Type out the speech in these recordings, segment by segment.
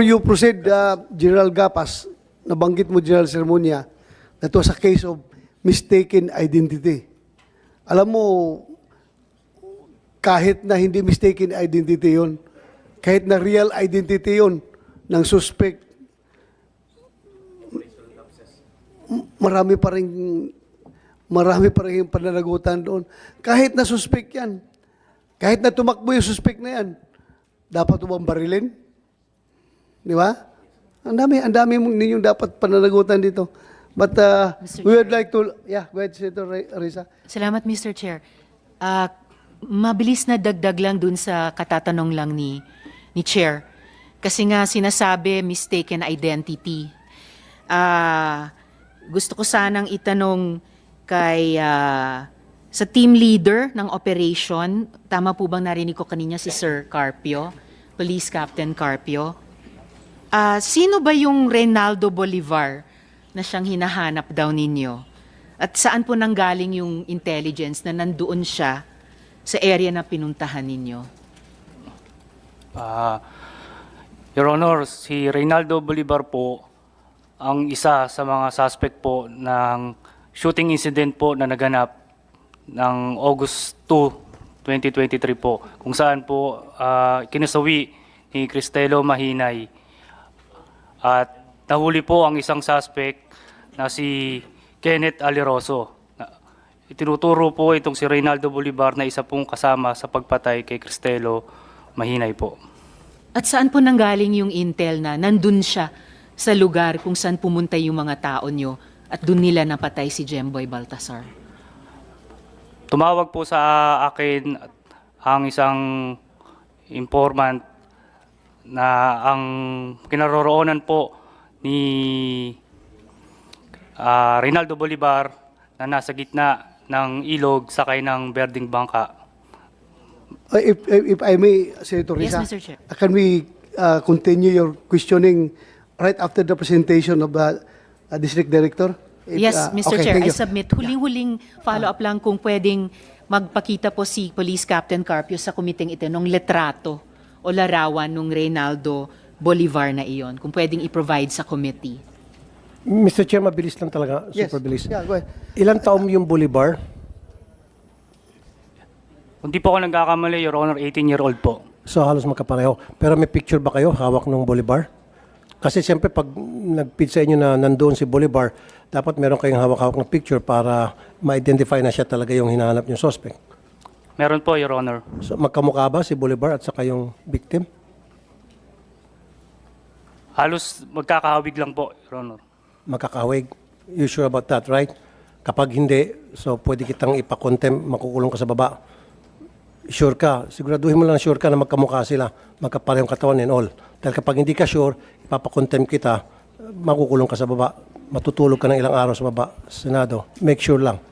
You proceed, General Gapas, nabanggit mo, General Sermonia, that was a case of mistaken identity. Alam mo, kahit na hindi mistaken identity yon, kahit na real identity yon ng suspect, marami pa rin yung pananagutan doon. Kahit na suspect yan, kahit na tumakbo yung suspect na yan, dapat umang barilin. Di ba? Ang dami ninyong dapat pananagutan dito. But we would like to, go ahead, Senator Risa. Salamat, Mr. Chair. Mabilis na dagdag lang dun sa katatanong lang ni Chair. Kasi nga sinasabi mistaken identity. Gusto ko sanang itanong kay sa team leader ng operation, tama po bang narinig ko kanina si Sir Carpio, Police Captain Carpio? Sino ba yung Reynaldo Bolivar na siyang hinahanap daw ninyo? At saan po nanggaling yung intelligence na nandoon siya sa area na pinuntahan ninyo? Your Honor, si Reynaldo Bolivar po ang isa sa mga suspect po ng shooting incident po na naganap ng August 2, 2023 po, kung saan po kinasawi ni Cristelo Mahinay. At nahuli po ang isang suspect na si Kenneth Aliroso. Itinuturo po itong si Reynaldo Bolivar na isa pong kasama sa pagpatay kay Cristelo Mahinay po. At saan po nanggaling yung intel na nandun siya sa lugar kung saan pumunta yung mga tao nyo at dun nila napatay si Jemboy Baltasar? Tumawag po sa akin ang isang informant na ang kinaroroonan po ni Reynaldo Bolivar na nasa gitna ng ilog sakay ng berdeng bangka. If I may, Senator Yes, Risa, Mr. Chair. can we continue your questioning right after the presentation of the District Director? Yes, Mr. Okay, Chair, thank I you. submit. Huling-huling follow-up lang kung pwedeng magpakita po si Police Captain Carpio sa kumiting ito ng letrato o larawan ng Reynaldo Bolivar na iyon, kung pwedeng i-provide sa committee. Mr. Chair, mabilis lang talaga. Yes. Super bilis. Yeah, go ahead. Ilan taon yung Bolivar? Kung di po ako nagkakamali, Your Honor, 18-year-old po. So halos magkapareho. Pero may picture ba kayo hawak ng Bolivar? Kasi siyempre pag nag-feed sa inyo na nandoon si Bolivar, dapat meron kayong hawak-hawak na picture para ma-identify na siya talaga yung hinahanap yung suspect. Meron po, Your Honor. So magkamukha ba si Bolivar at saka yung victim? Halos magkakahawig lang po, Your Honor. Magkakahawig. You sure about that, right? Kapag hindi, so pwede kitang ipakontem, makukulong ka sa baba. Sure ka, siguraduhin mo lang sure ka na magkamukha sila, magkaparehong katawan and all. Dahil kapag hindi ka sure, ipapakontem kita, makukulong ka sa baba. Matutulog ka ng ilang araw sa baba, Senado. Make sure lang.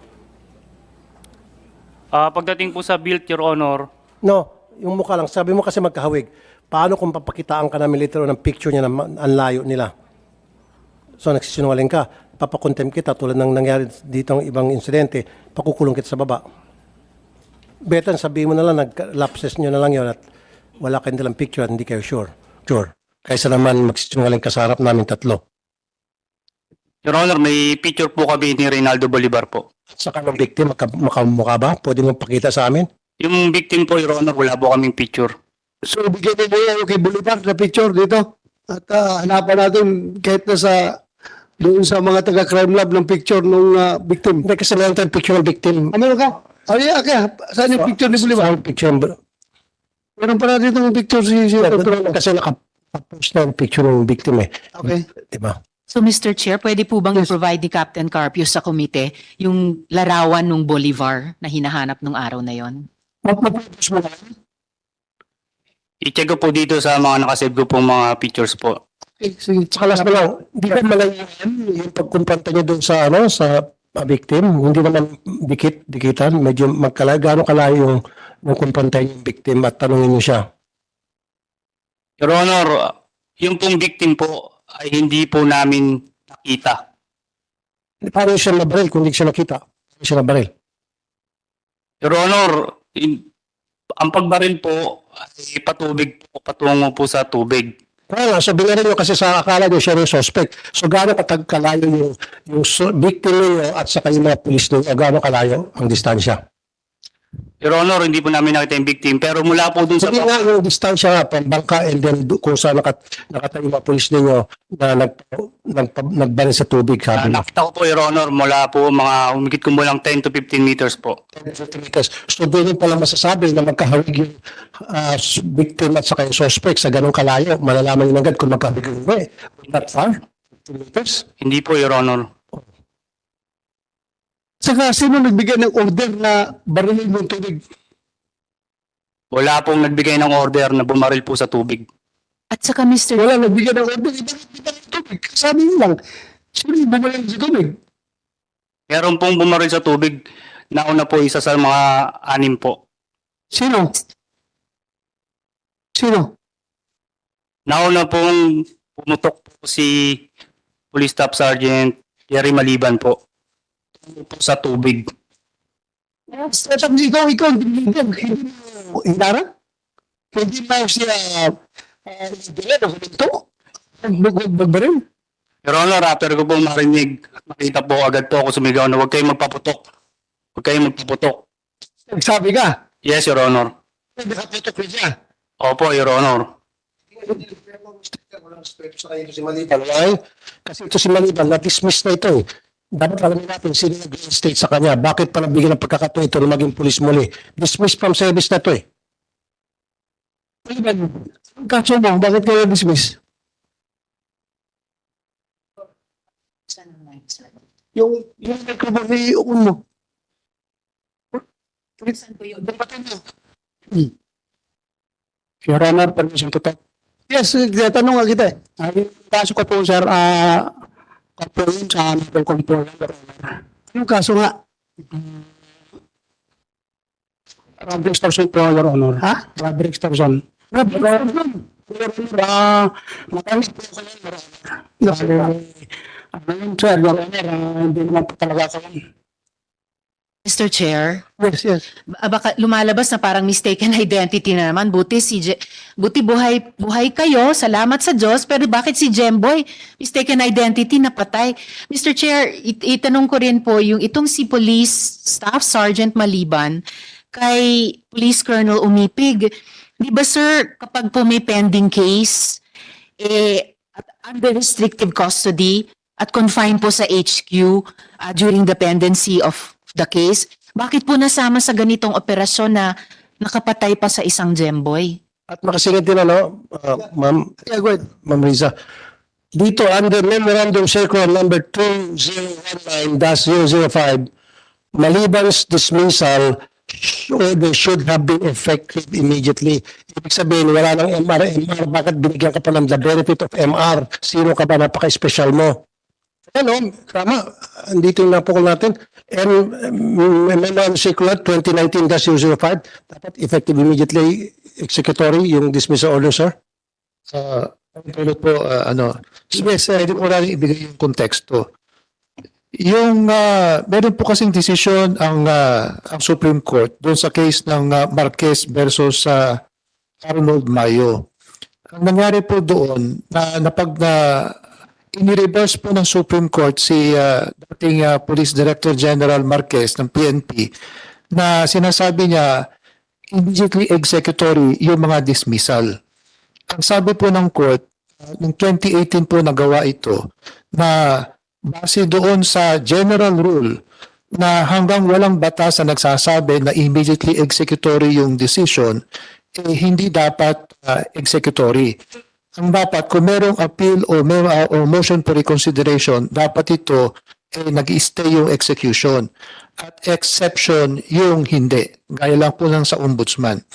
Pagdating po sa build, Your Honor, No, yung mukha lang. Sabi mo kasi magkahawig. Paano kung papakitaan ka namin literal ng picture niya na ang layo nila? So nagsisinungaling ka, papakontem kita tulad ng nangyari dito ang ibang insidente, pakukulong kita sa baba. Betan, sabihin mo na lang, nag-lapses nyo na lang yun at wala kayong dalang picture at hindi kayo sure. Sure. Kaysa naman magsisinungaling ka sa harap namin tatlo. Your Honor, may picture po kami ni Reynaldo Bolivar po. Sa kanong victim, makamukha ba? Pwede mo pakita sa amin? Yung victim po, Your Honor, wala po kaming picture. So, bigyan mo yan kay Bolivar na picture dito. At hanapan natin kahit na doon sa mga taga-crime lab ng picture ng victim. Hindi kasi meron tayong picture ng victim. Meron ka? Yeah, okay. Saan yung picture ni Bolivar? Saan picture? Meron pala dito ng picture si Kasi nakapost na yung picture ng victim eh. Okay. Diba? So, Mr. Chair, pwede po bang i-provide ni Captain Carpio sa komite yung larawan ng Bolivar na hinahanap nung araw na yon? Mapapapos mo lang. I-check ko po dito sa mga nakasave ko pong mga pictures po. Okay, sige. Saka last na lang, hindi ka malayan yung pagkumpanta niya doon sa sa victim. Hindi naman dikitan. Medyo magkalayo. Gano'ng kalayo yung kumpanta yung victim at tanungin niyo siya. Your Honor, yung pong victim po ay hindi po namin nakita. Paano siya nabaril kung hindi siya nakita? Paano siya nabaril? Your Honor, ang pagbaril po ay patubig po, patungo po sa tubig. Kaya nga, so binarin nyo kasi sa akala nyo siya yung suspect. So gaano kalayo yung victim ninyo at saka yung mga pulis ninyo, gaano kalayo ang distansya? Your Honor, hindi po namin nakita yung victim, pero mula po dun sa... Sabi nga yung distansya nga, pambangka, and then kung saan nakatayo yung mga pulis ninyo na nagbaril sa tubig, sabi na. nakita ko po, Your Honor, mula po mga humigit kumulang 10 to 15 meters po. 50 meters. So doon pa lang masasabi na magkahawig yung victim at saka yung suspect sa ganong kalayo. Malalaman yun agad kung magkahawig yung hindi. Not far? 50 meters? Hindi po, Your Honor. Saka sino nagbigay ng order na barilin mo yung tubig? Wala pong nagbigay ng order na bumaril po sa tubig. At saka Mr. Wala nagbigay ng order. Bakit ng tubig? Sabi niyo lang, sino yung bumalang sa tubig? Meron pong bumaril sa tubig. Nauna po isa sa mga 6 po. Sino? Sino? Nauna pong pumutok po si Police Staff Sergeant Jerry Maliban po sa tubig. At ikaw, hindi mo hinarap? Hindi mo siya hindi na huminto? Magbaril? Your Honor, after ko po marinig at makita po agad po ako sumigaw na huwag kayong magpaputok. Huwag kayong magpaputok. Nagsabi ka? Yes, Your Honor. Nakaputok niya. Opo, Your Honor. Kasi ito si Maliban, na-dismiss na ito eh. Dapat alamin natin sino nag-state sa kanya. Bakit pa nabigyan ng pagkakataon ito na maging pulis muli? Dismiss from service na ito eh. Maliban, kaso mo, bakit kayo dismiss? Yung nagkabagi mo. Your Honor, permission to talk. Yes, tanong nga kita eh. Yung kaso ko po, sir, kapo yun sa Naval Component, Your Honor. Anong kaso nga? Robbery extortion po, Your Honor. Ha? Robbery extortion. Robbery extortion? Your Honor, matamit po kayo, Your Honor. Ano yun, sir, Your Honor, hindi naman po talaga ako yun. Mr. Chair, Yes, yes. baka lumalabas na parang mistaken identity na naman. Buti buhay kayo, salamat sa Diyos, pero bakit si Jemboy, mistaken identity, napatay? Mr. Chair, itanong ko rin po, yung itong si Police Staff Sergeant Maliban kay Police Colonel Umipig, di ba sir, kapag po may pending case, at under restrictive custody at confined po sa HQ during the pendency of the case, bakit po nasama sa ganitong operasyon na nakapatay pa sa isang Jemboy? At makasingit din ano, Ma'am, Yeah, go ahead. Ma'am Riza. Dito under Memorandum Circular number 2019-005, Maliban's dismissal should have been effective immediately. Ibig sabihin, wala nang MR, bakit binigyan ka pa ng the benefit of MR? Sino ka ba, napaka-special mo? Ano, tama. Andito yung napukul natin. And Memorandum Circular 2019-005, dapat effective immediately executory yung dismissal order, sir? Tulad po, yes, pwede po natin ibigay yung konteksto. Yung, meron po kasing desisyon ang Supreme Court doon sa case ng Marquez versus Arnold Mayo. Ang nangyari po doon, ini-reverse po ng Supreme Court si dating Police Director General Marquez ng PNP na sinasabi niya immediately executory yung mga dismissal. Ang sabi po ng court, noong 2018 po nagawa ito na base doon sa general rule na hanggang walang batas na nagsasabi na immediately executory yung decision, hindi dapat executory. Ang dapat, kung merong appeal o motion for reconsideration, dapat ito nag-i-stay yung execution. At exception yung hindi. Gaya lang po lang sa ombudsman.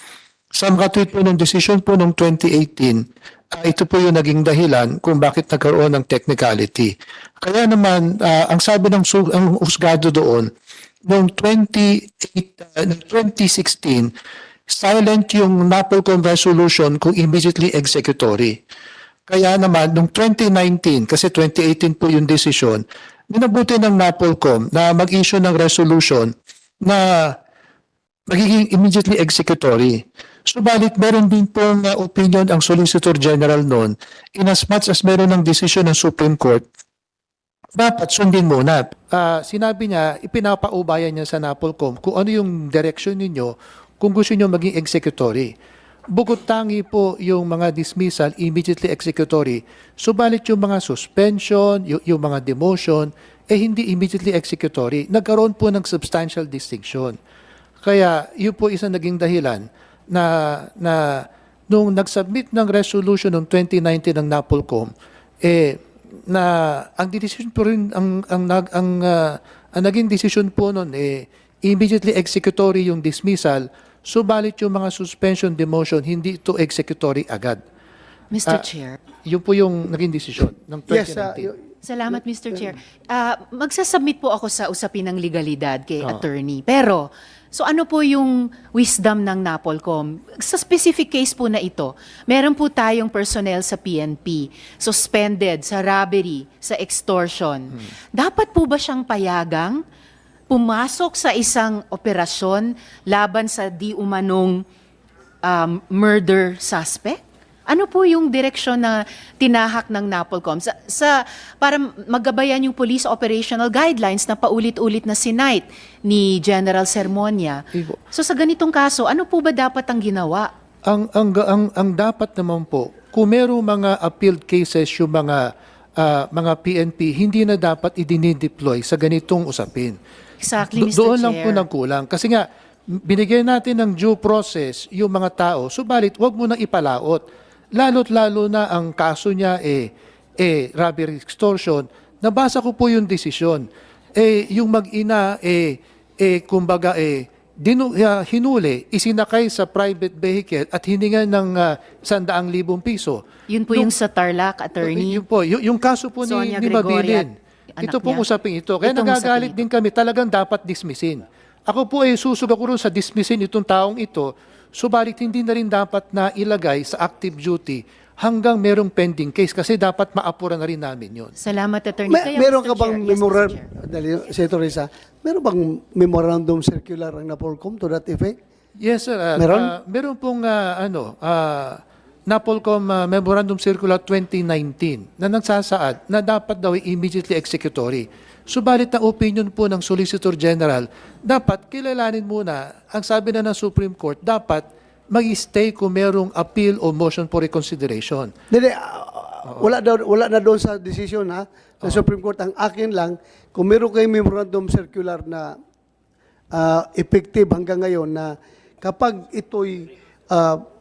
Sa makatweet po ng decision po noong 2018, ito po yung naging dahilan kung bakit nagkaroon ng technicality. Kaya naman, ang sabi ng ang husgado doon, noong 2016, silent yung NAPOLCOM resolution kung immediately executory. Kaya naman, noong 2019, kasi 2018 po yung decision, minabuti ng NAPOLCOM na mag-issue ng resolution na magiging immediately executory. Subalit meron din pong opinion ang Solicitor General noon, in as much as meron ng desisyon ng Supreme Court, dapat sundin muna. Sinabi niya, ipinapaubayan niya sa NAPOLCOM kung ano yung direction ninyo kung gusto niyo maging executory. Bukod tangi po yung mga dismissal, immediately executory. Subalit yung mga suspension, yung mga demotion, hindi immediately executory. Nagkaroon po ng substantial distinction. Kaya yun po isang naging dahilan na nung nag-submit ng resolution noong 2019 ng NAPOLCOM, na ang decision po rin ang naging decision po noon immediately executory yung dismissal, subalit yung mga suspension, demotion hindi ito executory agad. Mr. Chair. Yun po yung naging decision ng 2019. Yes, Salamat, Mr. Chair. Magsasubmit po ako sa usapin ng legalidad kay attorney. Pero, so ano po yung wisdom ng NAPOLCOM? Sa specific case po na ito, meron po tayong personnel sa PNP, suspended sa robbery, sa extortion. Dapat po ba siyang payagang pumasok sa isang operasyon laban sa di umanong murder suspect? Ano po yung direksyon na tinahak ng NAPOLCOM para magabayan yung police operational guidelines na paulit-ulit na sinight ni General Sermonia? So sa ganitong kaso, ano po ba dapat ang ginawa? Ang dapat naman po, kung merong mga appealed cases yung mga PNP, hindi na dapat idinideploy sa ganitong usapin. Exactly, Mr. Doon Chair. lang po nagkulang. Kasi nga, binigyan natin ng due process yung mga tao, subalit wag mo nang ipalaot. Lalo't-lalo na ang kaso niya robbery extortion. Nabasa ko po yung desisyon. Yung mag-ina kumbaga hinuli, isinakay sa private vehicle at hiningan ng 100,000 piso. Yun po yung sa Tarlac, attorney. Yun po, yung kaso po Sonia ni Gregoria, Mabilin. anak Ito pong niya. usapin ito. Kaya Itong nagagalit usapin din kami, talagang dapat dismissin. Ako po susuga ko rin sa dismissin itong taong ito, subalit hindi na rin dapat na ilagay sa active duty hanggang merong pending case kasi dapat maapura na rin namin yun. Salamat, attorney. Kaya, Meron Mr. ka bang Chair. Yes, Mr. Chair. Senator Risa, meron bang memorandum circular ang NAPOLCOM to that effect? Yes, sir. Meron? Meron pong NAPOLCOM Memorandum Circular 2019 na nagsasaad na dapat daw immediately executory. Subalit ang opinion po ng Solicitor General, dapat kilalanin muna, ang sabi na ng Supreme Court, dapat mag-stay kung merong appeal o motion for reconsideration. Hindi, wala na doon sa decision sa Supreme Court. Ang akin lang, kung meron kayong memorandum circular na effective hanggang ngayon na kapag ito'y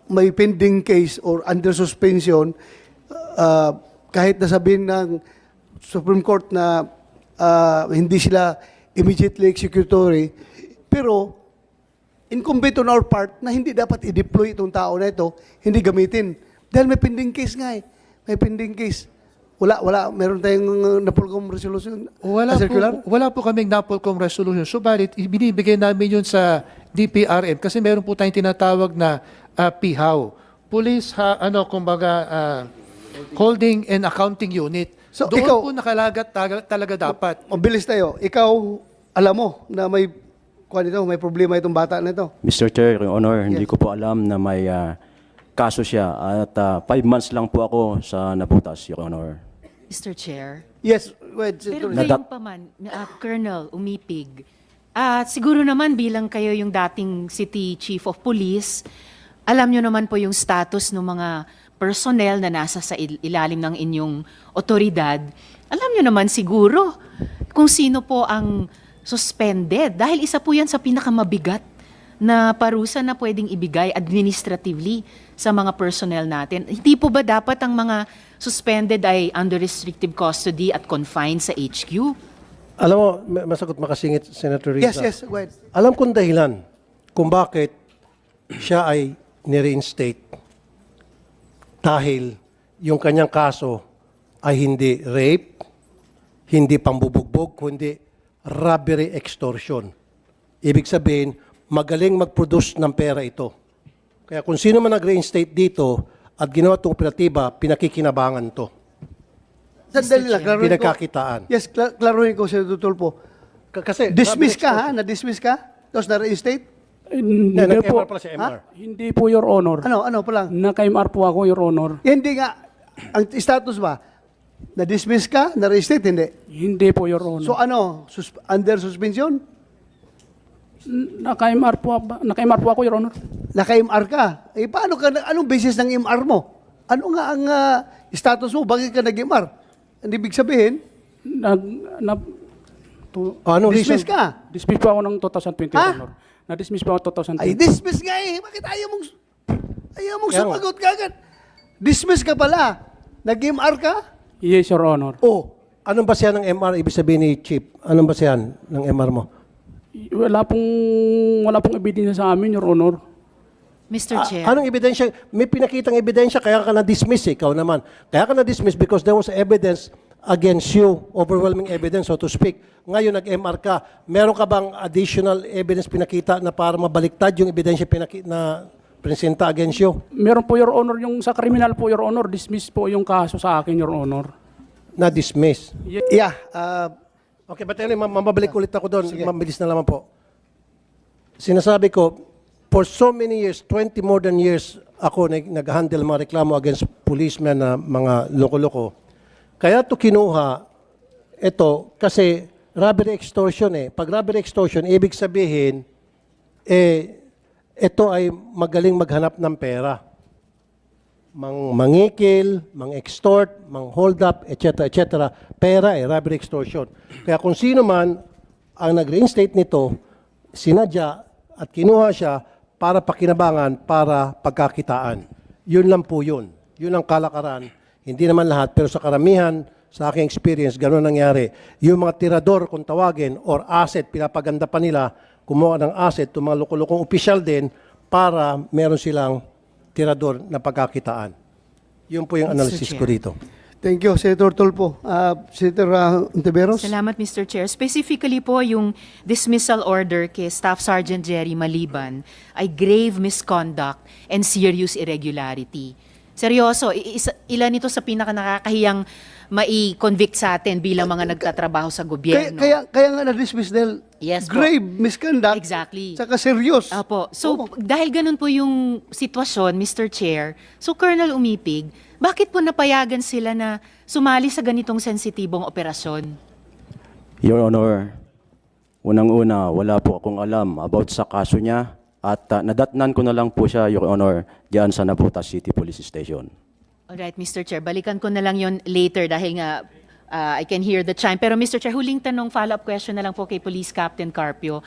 may pending case or under suspension, kahit na sabihin ng Supreme Court na hindi sila immediately executory, pero incumbent on our part na hindi dapat i-deploy itong tao na ito, hindi gamitin. Dahil may pending case nga May pending case. Meron tayong NAPOLCOM resolution? Circular? Wala po kaming NAPOLCOM resolution. Subalit, binibigay namin yun sa DPRM kasi meron po tayong tinatawag na PHAW. Police, Holding and Accounting Unit. So, Doon ikaw- po nakalagat talaga dapat. Mabilis tayo. Ikaw, alam mo na may problema itong bata na ito. Mr. Chair, Your Honor, hindi ko po alam na may kaso siya at 5 months lang po ako sa naputas, Your Honor. Mr. Chair. Yes, wait. Pero Senator Risa. gayon pa man, Colonel Umipig, siguro naman bilang kayo yung dating City Chief of Police, alam nyo naman po yung status ng mga personnel na nasa sa ilalim ng inyong otoridad. Alam nyo naman siguro kung sino po ang suspended dahil isa po yan sa pinakamabigat na parusa na pwedeng ibigay administratively sa mga personnel natin. Hindi po ba dapat ang mga suspended ay under restrictive custody at confined sa HQ? Alam mo, masagot makasingit, Senator Risa. Yes, go ahead. Alam kong dahilan kung bakit siya ay ni-reinstate dahil yung kanyang kaso ay hindi rape, hindi pambubugbog, kundi robbery extortion. Ibig sabihin, magaling mag-produce ng pera ito. Kaya kung sino man nag-reinstate dito at ginawa itong operatiba, pinakikinabangan to. Sandali lang, klaruhin ko. Pinagkakitaan. Yes, klaruhin ko, Senator Tulfo. Kasi Dismiss robbery ka, Na-dismiss ka? Tapos na-reinstate? Hindi Nag-MR po. pala si MR. Hindi po, Your Honor. Ano pa lang? Naka-MR po ako, Your Honor. Hindi nga. Ang status ba? Na-dismiss ka? Na-restate? Hindi. Hindi po, Your Honor. So ano? Under suspension? Naka-MR po ako, Your Honor. Naka-MR ka. Eh paano ka, anong basis ng MR mo? Ano nga ang status mo? Bakit ka nag-MR? Ang ibig sabihin, Anong dismiss reason? ka. Dismiss po ako ng 2020, Ha? Your Honor. Na-dismiss po ako 2020. Ay, dismiss nga eh. Bakit ayaw mong Kaya sumagot ka agad? Dismiss ka pala. Nag-MR ka? Yes, Your Honor. Oh. Anong basihan ng MR? Ibig sabihin ni Chief, anong basihan ng MR mo? Wala pong ebidensya sa amin, Your Honor. Mr. Chair. Anong ebidensya? May pinakitang ebidensya, kaya ka na-dismiss ikaw naman. Kaya ka na-dismiss because there was evidence against you, overwhelming evidence, so to speak. Ngayon, nag-MR ka. Meron ka bang additional evidence pinakita na para mabaliktad yung ebidensya na presenta against you? Meron po, Your Honor, yung sa criminal po, Your Honor, dismiss po yung kaso sa akin, Your Honor. Na-dismiss. Yeah. Okay, but anyway, mababalik ulit ako doon. Mabilis na lamang po. Sinasabi ko, for so many years, 20 more than years, ako nag-handle mga reklamo against policemen na mga loko-loko. Kaya to kinuha, ito, kasi robbery extortion eh. Pag robbery extortion, ibig sabihin, ito ay magaling maghanap ng pera. Mangikil, mang-extort, mang-hold up, etc. etc. Pera robbery extortion. Kaya kung sino man ang nag-reinstate nito, sinadya at kinuha siya para pakinabangan, para pagkakitaan. Yun lang po yun. Yun ang kalakaran. Hindi naman lahat, pero sa karamihan, sa aking experience, gano'n nangyari. Yung mga tirador, kung tawagin, or asset, pinapaganda pa nila, kumuha ng asset, yung mga loko-lokong opisyal din, para meron silang tirador na pagkakitaan. Yun po yung analysis ko dito. Thank you, Senator Tulfo. Senator Ontiveros? Salamat, Mr. Chair. Specifically po, yung dismissal order kay Staff Sergeant Jerry Maliban ay grave misconduct and serious irregularity. Seryoso, ilan ito sa pinaka-nakakahiyang mai-convict sa atin bilang mga nagtatrabaho sa gobyerno. Kaya nga na-dismiss dahil Yes po. grave misconduct. Exactly. Saka serious. Apo. So, dahil ganun po yung sitwasyon, Mr. Chair, so Colonel Umipig, bakit po napayagan sila na sumali sa ganitong sensitibong operasyon? Your Honor, unang-una, wala po akong alam about sa kaso niya at nadatnan ko na lang po siya, Your Honor, diyan sa Navotas City Police Station. Alright, Mr. Chair, balikan ko na lang yon later dahil nga I can hear the chime. Pero Mr. Chair, huling tanong, follow-up question na lang po kay Police Captain Carpio.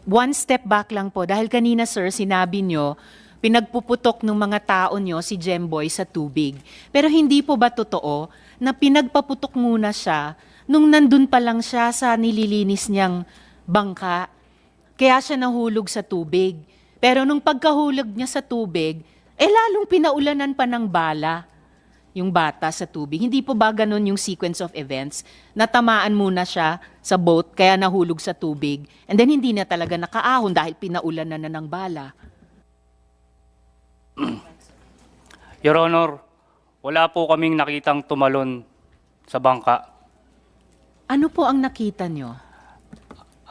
One step back lang po, dahil kanina, sir, sinabi nyo, pinagpuputok ng mga tao nyo si Jemboy sa tubig. Pero hindi po ba totoo na pinagpaputok muna siya nung nandun pa lang siya sa nililinis niyang bangka? Kaya siya nahulog sa tubig. Pero nung pagkahulog niya sa tubig, lalong pinaulanan pa ng bala yung bata sa tubig. Hindi po ba ganun yung sequence of events? Natamaan muna siya sa boat, kaya nahulog sa tubig, and then hindi na talaga nakaahon dahil pinaulanan na ng bala. Your Honor, wala po kaming nakitang tumalon sa bangka. Ano po ang nakita nyo?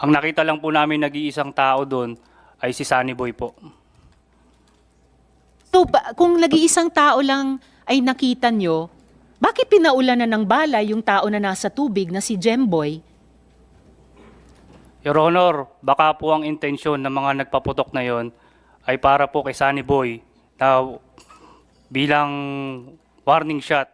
Ang nakita lang po namin nag-iisang tao doon ay si Sunny Boy po. So, kung nag-iisang tao lang ay nakita nyo, bakit pinaulanan ng bala yung tao na nasa tubig na si Jemboy? Your Honor, baka po ang intensyon ng mga nagpaputok na yon ay para po kay Sunny Boy na bilang warning shot.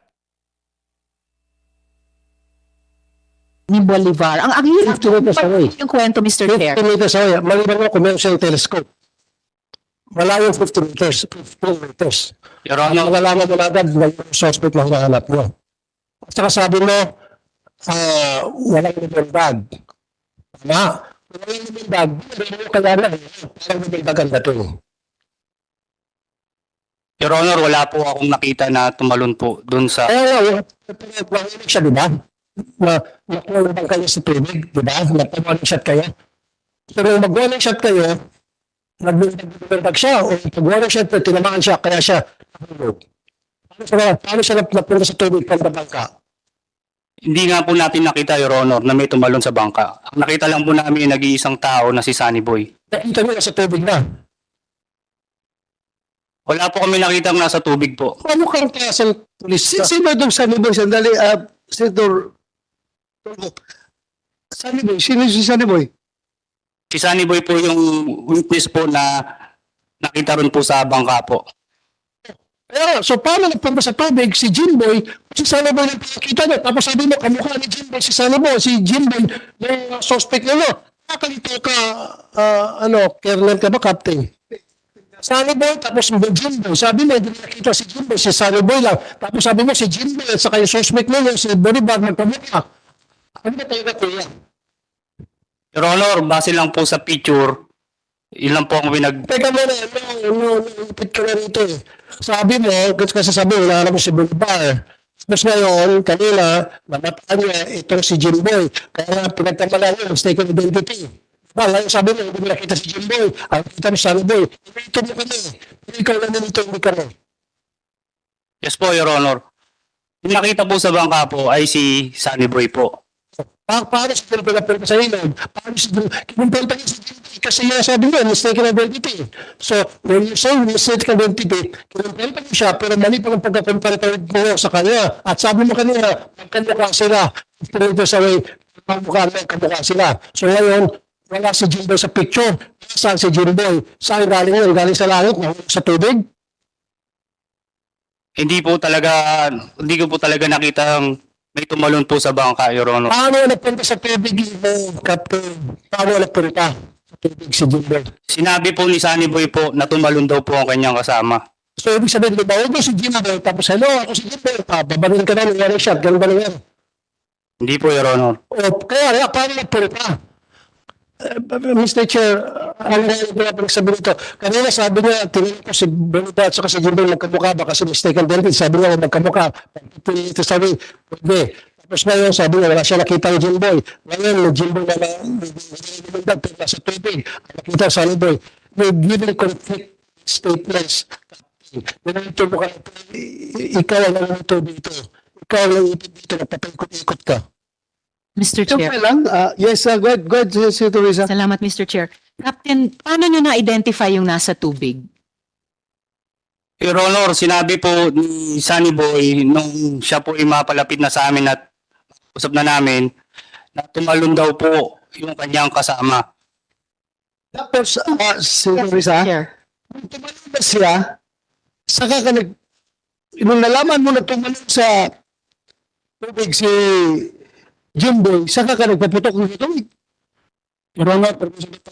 Ni Bolivar. Ang hirap 50 meters away. yung kwento, Mr. Chair. 50 meters away. Maliban mo kung meron siyang telescope. Malayo 50 meters. 50 meters. Your Ano Honor, malalaman mo na agad na yung suspect na hanap mo. At saka sabi mo, walang lumang bag. Tama? Walang lumang bag. Kaya na, walang lumang bag ang dating. Your Honor, wala po akong nakita na tumalon po doon sa... Kaya nga, nahulog siya, di ba? Nakuha naman kayo sa tubig, di ba? Nag-warning shot kayo. Pero mag-warning shot kayo, nag-bag siya, o pag-warning shot, tinamaan siya, kaya siya nahulog. Paano siya napunta sa tubig pang bangka? Hindi nga po natin nakita, Your Honor, na may tumalon sa bangka. Ang nakita lang po namin yung nag-iisang tao na si Sunny Boy. Nakita mo na sa tubig na. Wala po kami nakita nasa tubig po. Ano kang klaseng pulis ka? Sino itong Sunny Boy? Sandali, Senator. Sunny Boy, sino si Sunny Boy? Si Sunny Boy po yung witness po na nakita rin po sa bangka po. So paano nagpunta sa tubig si Jimboy, si Sunny Boy yung pinakita niya, tapos sabi mo, kamukha ni Jimboy, si Sunny Boy, si Jimboy, yung suspect nyo. Nakalito ka, Colonel ka ba, Captain? Sunny Boy, tapos Jimboy. Sabi mo, hindi nakita si Jimboy, si Sunny Boy lang. Tapos sabi mo, si Jimboy, at saka yung suspect nyo, si Bolivar, magkamukha. Ano ba talaga kuya? Your Honor, base lang po sa picture, ilan po ang Teka muna, ipit ka na rito eh. Sabi mo, kasi sabi mo, wala mo si Bolivar. Tapos ngayon, kanina, namataan niya itong si Jimboy. Kaya nga, pinagtamalan niya, mistaken identity. Diba, ngayon sabi mo, hindi mo nakita si Jimboy. Ang kita mo Sunny Boy. Ito mo kami. Ikaw lang nito, hindi kami. Yes po, Your Honor. Yung nakita po sa bangka po ay si Sunny Boy po. Paano sa pinapilapil sa ilog? Paano sa kinumpenta niya si Jimboy? Kasi nga sabi niya, mistaken identity. So, when you say mistaken identity, kinumpenta niya siya, pero mali pa ng pagkakumpara mo sa kanya. At sabi mo kanina, magkamukha sila. 3 meters away, kamukha sila. So ngayon, wala si Jimboy sa picture. Saan si Jimboy? Saan galing yun? Galing sa langit? Sa tubig? Hindi ko po talaga nakita ang may tumalon po sa bangka, Your Honor. Paano nagpunta sa tubig mo, Captain? Paano nagpunta sa tubig si Jimboy? Sinabi po ni Sunny Boy po na tumalon daw po ang kanyang kasama. So, ibig sabihin, di ba? Huwag si Jimboy, tapos hello, ako si Jimboy. Babalin ka na, nangyari shot. Ganun ba nangyari? Hindi po, Your Honor. O, kaya, paano nagpunta? Mr. Chair, ano nga yung pinapagsabi nito? Kanina sabi niya, tinanong ko si Benita at saka si Jimboy magkamukha ba kasi mistaken identity. Sabi niya, magkamukha. Ito sabi, pwede. Tapos ngayon, sabi niya, wala siya nakita ng Jimboy. Ngayon, may Jimboy na pinagdagdag sa tubig. Nakita sa Sunny may giving conflict statements. Ito mo ka, ikaw ang nangito dito. Ikaw ang nangito dito, napapikot-ikot ka. Mr. Chair. Okay lang. Yes, go ahead, Senator Risa. Salamat, Mr. Chair. Captain, paano nyo na-identify yung nasa tubig? Your Honor, sinabi po ni Sunny Boy nung siya po ay mapalapit na sa amin at usap na namin na tumalon daw po yung kanyang kasama. Tapos, Senator Risa, Chair. nung tumalon na siya, saka ka nung nalaman mo na tumalon sa tubig si Jimboy, saka ka nagpaputok ng tubig. Pero nga, pero sa ito,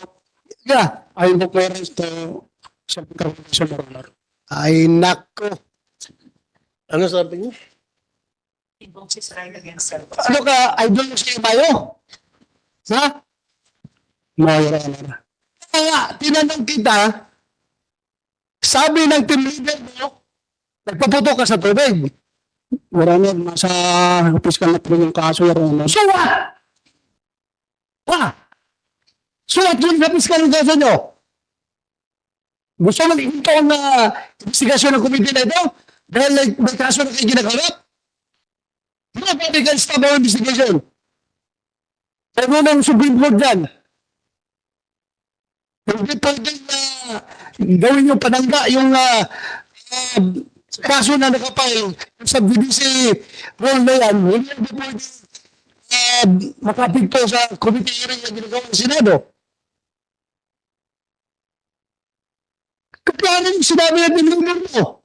Yeah. I look where is the sa pagkakasya mo, Ronald. Ay, nako. Ano sabi niyo? Ano ka, idol mo sa ibayo? Ha? No, Your Honor. Kaya, tinanong kita, sabi ng team leader mo, nagpaputok ka sa tubig. Your Honor, nasa opiskal na po yung kaso, Your Honor. So what? Ha? So what yung napis ka ng kaso nyo? Gusto mo ito ang investigasyon ng komite na ito? Dahil may kaso na kayo ginagarap? Hindi na pwede ka stop ang investigation. Sa muna ng Supreme Court dyan. Hindi pwede gawin yung panangga, yung kaso na nakapile sa BBC role na yan. Hindi na pwede makapigto sa komite hearing na ginagawa ng Senado. Kaya rin sinabi natin ng mo.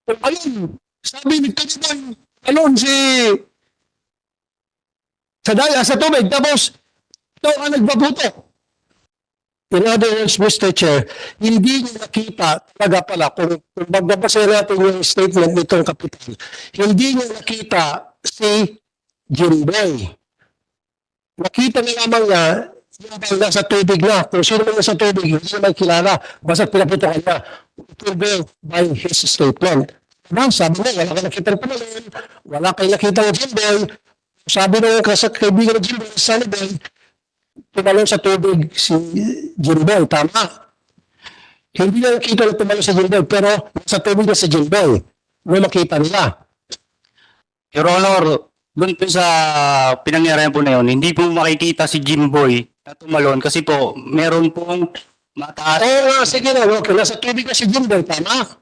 Ayun, sabi ni Taliban, alon si Sadaya sa tubig, tapos ito ang nagbabuto. In other words, Mr. Chair, hindi niyo nakita talaga pala kung magbabasa natin yung statement nitong kapitan, hindi niyo nakita si Jimboy. Nakita niya lamang niya yung nasa tubig na. Kung sino man nasa tubig, hindi naman kilala. Basta pinaputokan niya. It will go by his statement. Diba? Sabi niya, wala ka nakita ng panalon, wala kayo nakita ng Jimboy. Sabi niya sa kaibigan ng Jimboy, Sunny Boy, tumalon sa tubig si Jimboy. Tama. Hindi na nakita na tumalon sa Jimboy, pero sa tubig na si Jimboy. nung makita nila. Your Honor, doon po sa pinangyarihan po na yun, hindi po makikita si Jimboy na tumalon kasi po meron pong mataas. Oo nga, sige na. Okay, nasa tubig na si Jimboy, tama?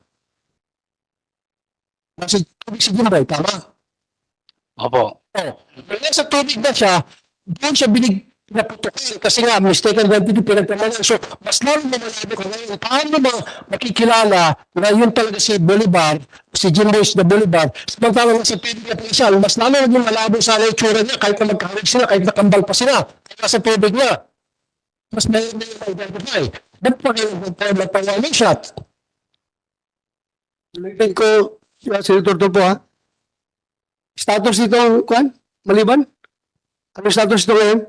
Nasa tubig si Jimboy, tama? Opo. Oh, nasa tubig na siya, doon siya pinaputukan kasi nga mistaken identity pinagtamanan. So, mas lalo na malabo ka ngayon. Paano ba makikilala na yun talaga si Bolivar, si Jimboy the Bolivar, samantalang nasa tubig na po siya, mas lalo na yung malabo sana yung tsura niya kahit na magkahawig sila, kahit nakambal pa sila, kahit nasa tubig niya. Mas may identify. Ba't pa kayo magpawala shot? Ulitin ko, Senator Tulfo ha. Status nito, Kwan? Maliban? Ano status nito ngayon?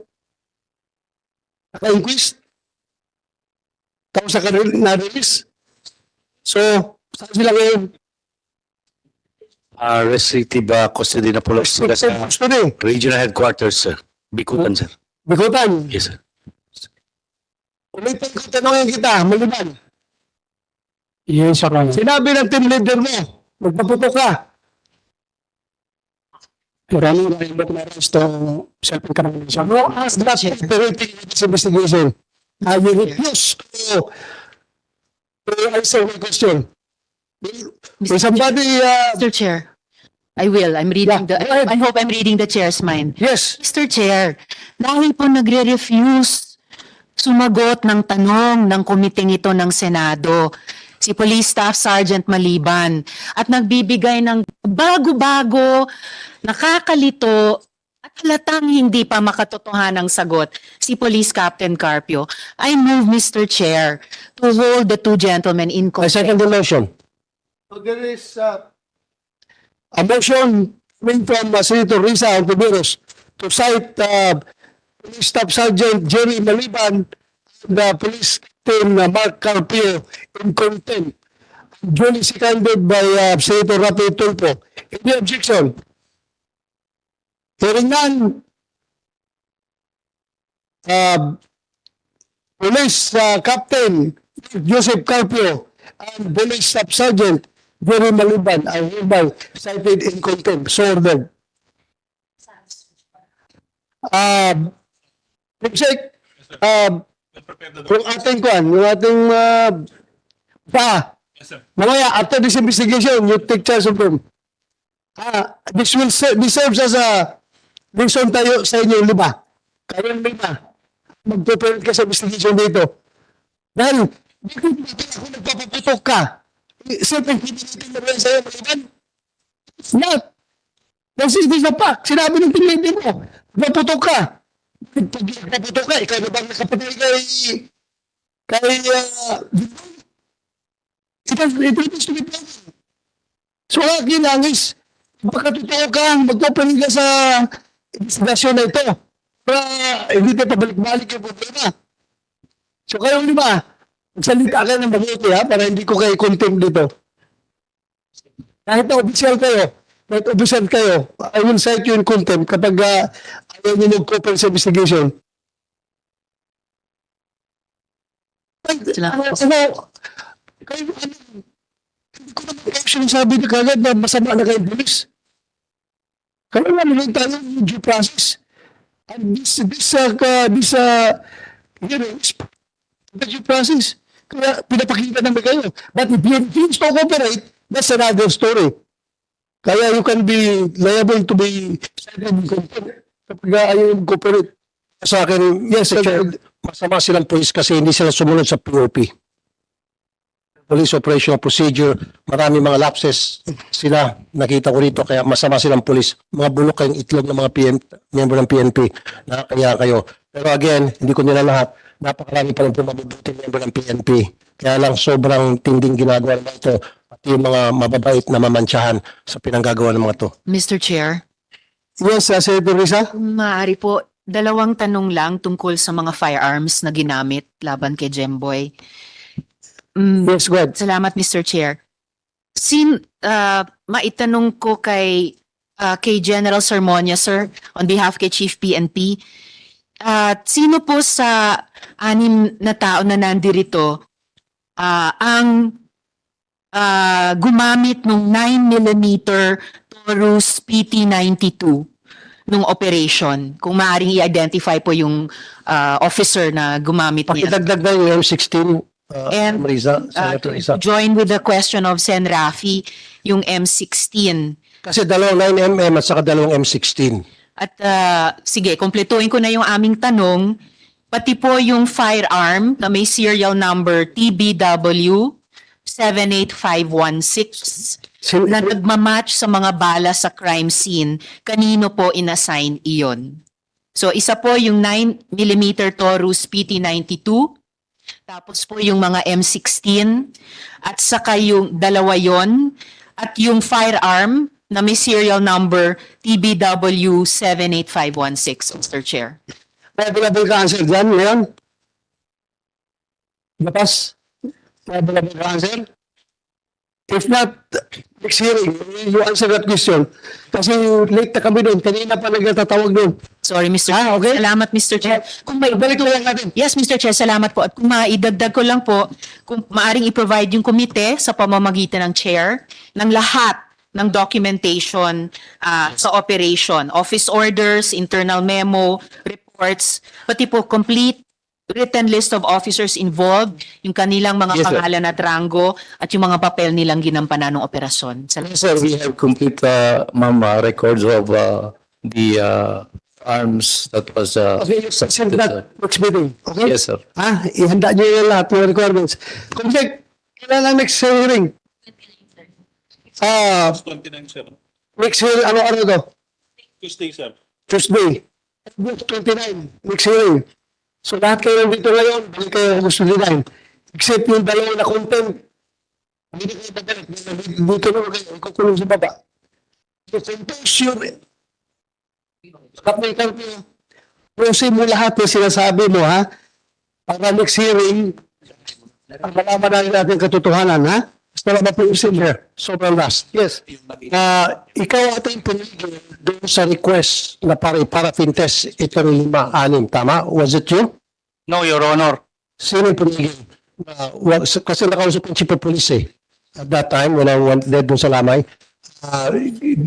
Naka-inquest? Tapos na-release? So, saan sila ngayon? Restrictive custody na po sila sa Custody. regional headquarters, sir. Bikutan, sir. Bikutan. Yes, sir. Ulitin ko, tanongin kita, Maliban. Yes, Your Honor. Sinabi ng team leader mo, magpaputok ka. Your Honor, I am not arrest to self-incrimination. No, ask that operating this investigation. I will refuse to answer my question. Will somebody, Mr. Chair, I will. I'm reading Yeah, go ahead. I hope I'm reading the chair's mind. yes, Mr. Chair, dahil po nagre-refuse sumagot ng tanong ng komiteng ito ng Senado, si Police Staff Sergeant Maliban, at nagbibigay ng bago-bago, nakakalito, at halatang hindi pa makatotohanang sagot, si Police Captain Carpio. I move, Mr. Chair, to hold the two gentlemen in I second contempt. the motion. so there is a motion coming from Senator Risa Ontiveros to cite Police Staff Sergeant Jerry Maliban and Police Captain Mark Carpio in contempt. Duly seconded by Senator Rafi Tulfo. Any objection? Hearing none, Police Captain Joseph Carpio and Police Staff Sergeant Jerry Maliban are hereby cited in contempt. So ordered. Check, yung ating kwan, yung ating mamaya, after this investigation, you take charge of them. This will this serves as a lesson tayo sa inyo, lima. Kayong lima, magpe-prepare ka sa investigation dito. Dahil, dito ako nagpapaputok ka. Siyempre, hindi natin na rin sa'yo, maliban. Not. Kasi hindi na pa. Sinabi ng pinili mo, naputok ka. Naputok ka, ikaw na bang nakapatay ito is to be done. So, akin lang is, pagkatotoo ka, magpapanig ka sa investigasyon na ito. Para hindi ka pabalik-balik yung problema. So, kayong lima, magsalita ka ng mabuti ha, para hindi ko kayo contempt dito. Kahit na official kayo, I will cite you in contempt kapag ayaw nyo mag-cooperate sa investigation. Kayo, hindi ko naman kayo sinasabi na kagad na masama na kayong polis. Kaya nga naman tayo yung due process. And this hearings, the due process. Kaya pinapakita naman kayo. But if you refuse to cooperate, that's another story. Kaya you can be liable to be cited in contempt kapag ayaw yung cooperate. Sa akin, yes, Chair, masama silang police kasi hindi sila sumunod sa POP. Police Operational Procedure, marami mga lapses sila, nakita ko rito, kaya masama silang police. Mga bulok kayong itlog ng mga member ng PNP, nakakaya kayo. Pero again, hindi ko nila lahat, napakarami pa rin po mabubuting member ng PNP. Kaya lang sobrang tinding ginagawa naman ito, pati yung mga mababait na mamantsahan sa pinanggagawa ng mga to. Mr. Chair, Yes, Senator Risa? maaari po, dalawang tanong lang tungkol sa mga firearms na ginamit laban kay Jemboy. Yes, go ahead. Salamat, Mr. Chair. Maitanong ko kay General Sermonia, sir, on behalf kay Chief PNP. Sino po sa 6 na tao na nandirito ang gumamit ng 9mm Taurus PT-92 nung operation. Kung maaaring i-identify po yung officer na gumamit niya. Pakidagdag na yung M16, And, Marisa, Senator Risa. to join with the question of Sen. Rafi, yung M16. Kasi dalawang 9mm at saka dalawang M16. At sige, kumpletuhin ko na yung aming tanong. Pati po yung firearm na may serial number TBW 78516 na nagmamatch sa mga bala sa crime scene, kanino po inassign iyon? So isa po yung 9mm Taurus PT-92, tapos po yung mga M16, at saka yung dalawa yon, at yung firearm na may serial number TBW 78516, Mr. Chair. May available ka answer dyan ngayon? Batas? May available ka answer? If not, next hearing, you answer that question. Kasi late na kami doon. Kanina pa nagtatawag doon. Sorry, Mr. Chair. Okay. Salamat, Mr. Chair. Kung may Balik lang natin. Yes, Mr. Chair, salamat po. At kung maidagdag ko lang po, kung maaring i-provide yung komite sa pamamagitan ng chair ng lahat ng documentation sa operation, office orders, internal memo, reports, pati po complete written list of officers involved, yung kanilang mga Yes, sir. pangalan at rango, at yung mga papel nilang ginampanan ng operasyon. Salamat. Yes, sir, we have complete, ma'am, records of the arms that was Okay, send that next meeting. Okay? Yes, sir. Ihanda nyo yung lahat ng requirements. Complete. Kailan ang next hearing? 29, sir. Next hearing, ano to? Tuesday, sir. Tuesday. 29, next hearing. So lahat kayo nandito ngayon, balik kayo gusto din. Except yung dalawa na content. Hindi kayo babalik. Dito naman kayo, ikukulong sa baba. So compose your kapitan ko. Proceed mo lahat ng sinasabi mo, ha? Para next hearing, malaman natin katotohanan, ha? Basta lang ma-proceed there. Sobrang last. Yes. Ikaw ata yung pumigil doon sa request na paraffin test ito rin 5-6, tama? Was it you? No, Your Honor. Sino yung pumigil? Kasi nakausap yung chief of police eh. At that time, when I went there doon sa Lamay,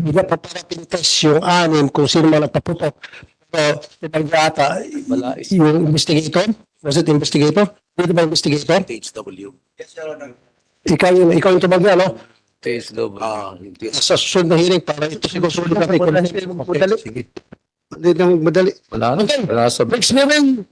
napaparaffin test yung 6 kung sino man nagpaputok. Pero, pinag-ata, yung investigator, was it investigator? Dito ba investigator? HW. Ikaw yung tumagya, no? HW. Sa susunod na hearing para ito siguro sulit natin. Madali. Sige. Hindi na magmadali. Wala na. Okay. Wala sa Next hearing,